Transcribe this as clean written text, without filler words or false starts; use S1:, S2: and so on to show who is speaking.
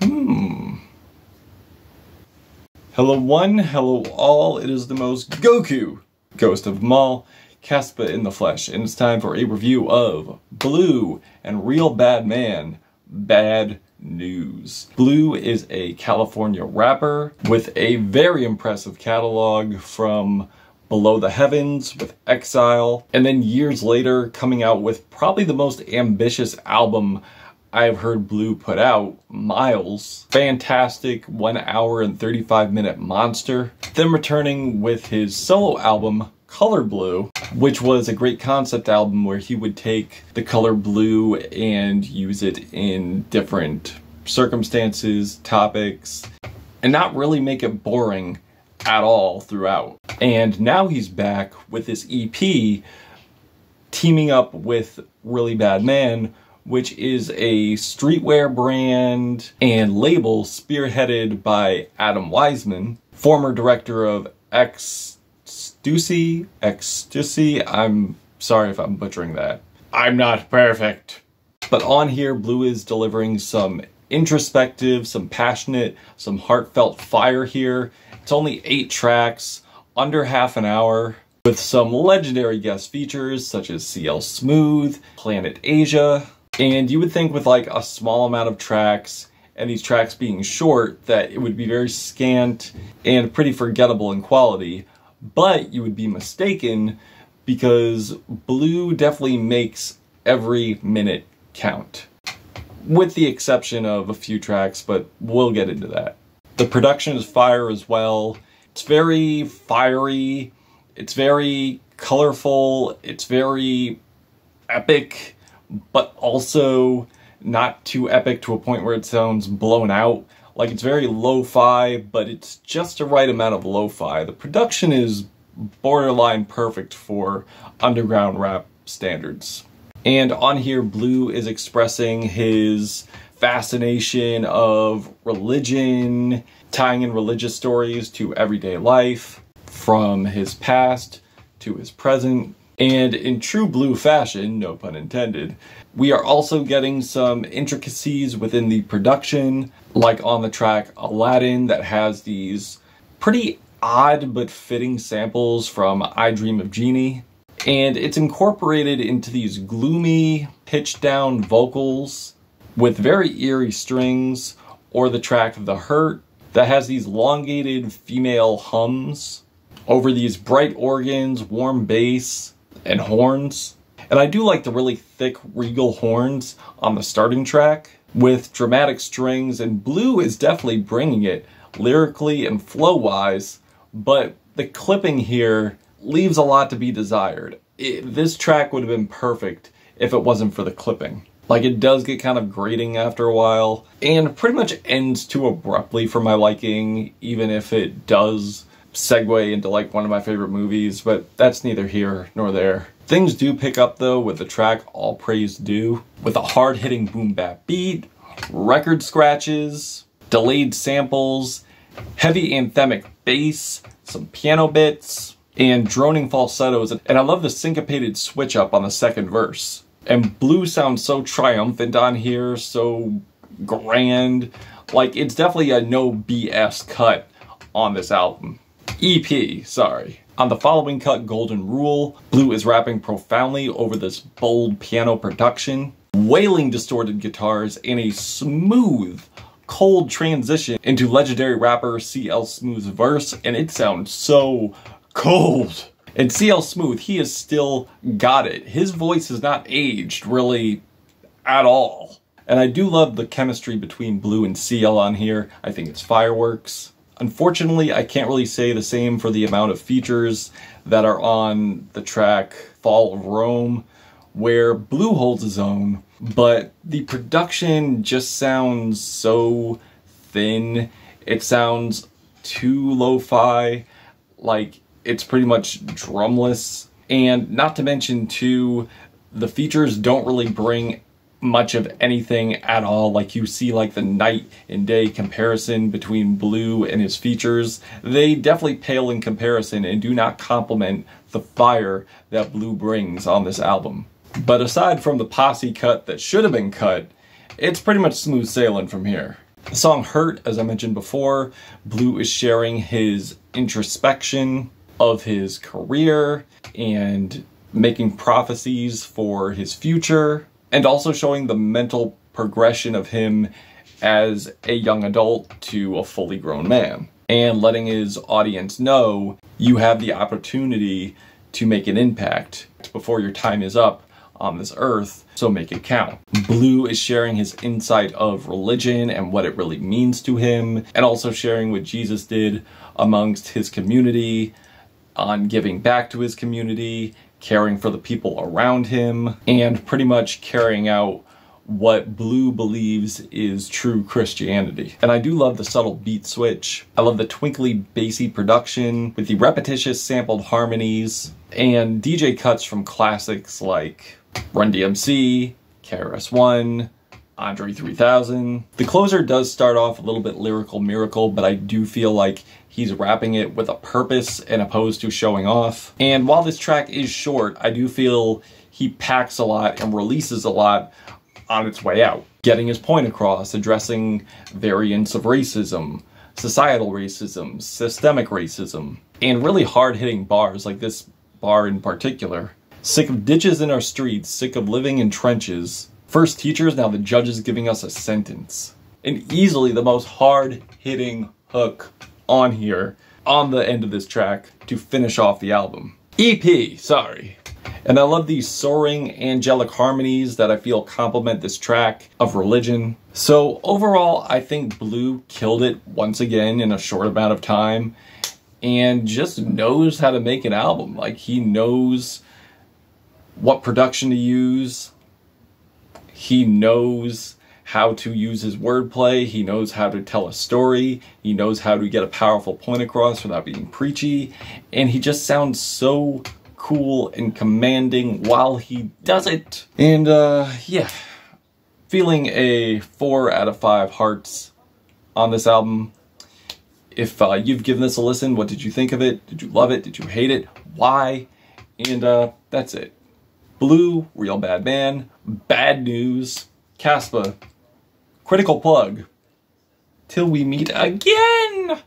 S1: Hello one, hello all, it is the most Goku ghost of them all, Caspa in the flesh, and it's time for a review of Blue and Real Badman, Bad News. Blue is a California rapper with a very impressive catalog from Below the Heavens with Exile, and then years later coming out with probably the most ambitious album I have heard Blue put out, Miles. Fantastic 1 hour and 35-minute monster. Then returning with his solo album, Color Blue, which was a great concept album where he would take the color blue and use it in different circumstances, topics, and not really make it boring at all throughout. And now he's back with this EP teaming up with Really Badman, which is a streetwear brand and label spearheaded by Adam Wiseman, former director of Ecstasy. I'm sorry if I'm butchering that. I'm not perfect. But on here, Blue is delivering some introspective, some passionate, some heartfelt fire here. It's only 8 tracks, under half an hour, with some legendary guest features such as CL Smooth, Planet Asia. And you would think with like a small amount of tracks, and these tracks being short, that it would be very scant and pretty forgettable in quality. But you would be mistaken, because Blue definitely makes every minute count. With the exception of a few tracks, but we'll get into that. The production is fire as well. It's very fiery, it's very colorful, it's very epic, but also not too epic to a point where it sounds blown out. Like, it's very lo-fi, but it's just the right amount of lo-fi. The production is borderline perfect for underground rap standards. And on here, Blue is expressing his fascination of religion, tying in religious stories to everyday life, from his past to his present. And in true Blue fashion, no pun intended, we are also getting some intricacies within the production, like on the track Aladdin, that has these pretty odd but fitting samples from I Dream of Jeannie. And it's incorporated into these gloomy, pitched down vocals with very eerie strings, or the track The Hurt that has these elongated female hums over these bright organs, warm bass, and horns. And I do like the really thick regal horns on the starting track with dramatic strings, and Blue is definitely bringing it lyrically and flow-wise, but the clipping here leaves a lot to be desired. This track would have been perfect if it wasn't for the clipping. Like, it does get kind of grating after a while, and pretty much ends too abruptly for my liking, even if it does segue into like one of my favorite movies, but that's neither here nor there. Things do pick up though with the track All Praise Due, with a hard-hitting boom-bap beat, record scratches, delayed samples, heavy anthemic bass, some piano bits, and droning falsettos, and I love the syncopated switch up on the second verse. And Blue sounds so triumphant on here, so grand. Like, it's definitely a no BS cut on this album. EP, sorry. On the following cut, Golden Rule, Blue is rapping profoundly over this bold piano production, wailing distorted guitars, and a smooth, cold transition into legendary rapper CL Smooth's verse, and it sounds so cold. And CL Smooth, he has still got it. His voice has not aged really at all. And I do love the chemistry between Blue and CL on here. I think it's fireworks. Unfortunately, I can't really say the same for the amount of features that are on the track Fall of Rome, where Blue holds his own, but the production just sounds so thin. It sounds too lo-fi, like it's pretty much drumless. And not to mention too, the features don't really bring much of anything at all. Like, you see like the night and day comparison between Blue and his features. They definitely pale in comparison and do not complement the fire that Blue brings on this album. But aside from the posse cut that should have been cut, it's pretty much smooth sailing from here. The song Hurt, as I mentioned before, Blue is sharing his introspection of his career and making prophecies for his future, and also showing the mental progression of him as a young adult to a fully grown man, and letting his audience know you have the opportunity to make an impact before your time is up on this earth, so make it count. Blue is sharing his insight of religion and what it really means to him, and also sharing what Jesus did amongst his community, on giving back to his community, caring for the people around him, and pretty much carrying out what Blue believes is true Christianity. And I do love the subtle beat switch. I love the twinkly bassy production with the repetitious sampled harmonies and DJ cuts from classics like Run DMC, KRS-One, Andre 3000. The closer does start off a little bit lyrical miracle, but I do feel like he's rapping it with a purpose and opposed to showing off. And while this track is short, I do feel he packs a lot and releases a lot on its way out, getting his point across, addressing variants of racism, societal racism, systemic racism, and really hard-hitting bars like this bar in particular. Sick of ditches in our streets, sick of living in trenches. First teachers, now the judges giving us a sentence. And easily the most hard-hitting hook on here, on the end of this track, to finish off the album. EP, sorry. And I love these soaring angelic harmonies that I feel complement this track of religion. So overall, I think Blue killed it once again in a short amount of time, and just knows how to make an album. Like, he knows what production to use. He knows how to use his wordplay. He knows how to tell a story. He knows how to get a powerful point across without being preachy. And he just sounds so cool and commanding while he does it. And yeah, feeling a 4 out of 5 hearts on this album. If you've given this a listen, what did you think of it? Did you love it? Did you hate it? Why? And that's it. Blue, Real Badman, Bad News, Caspa, Critical Plug. Till we meet again!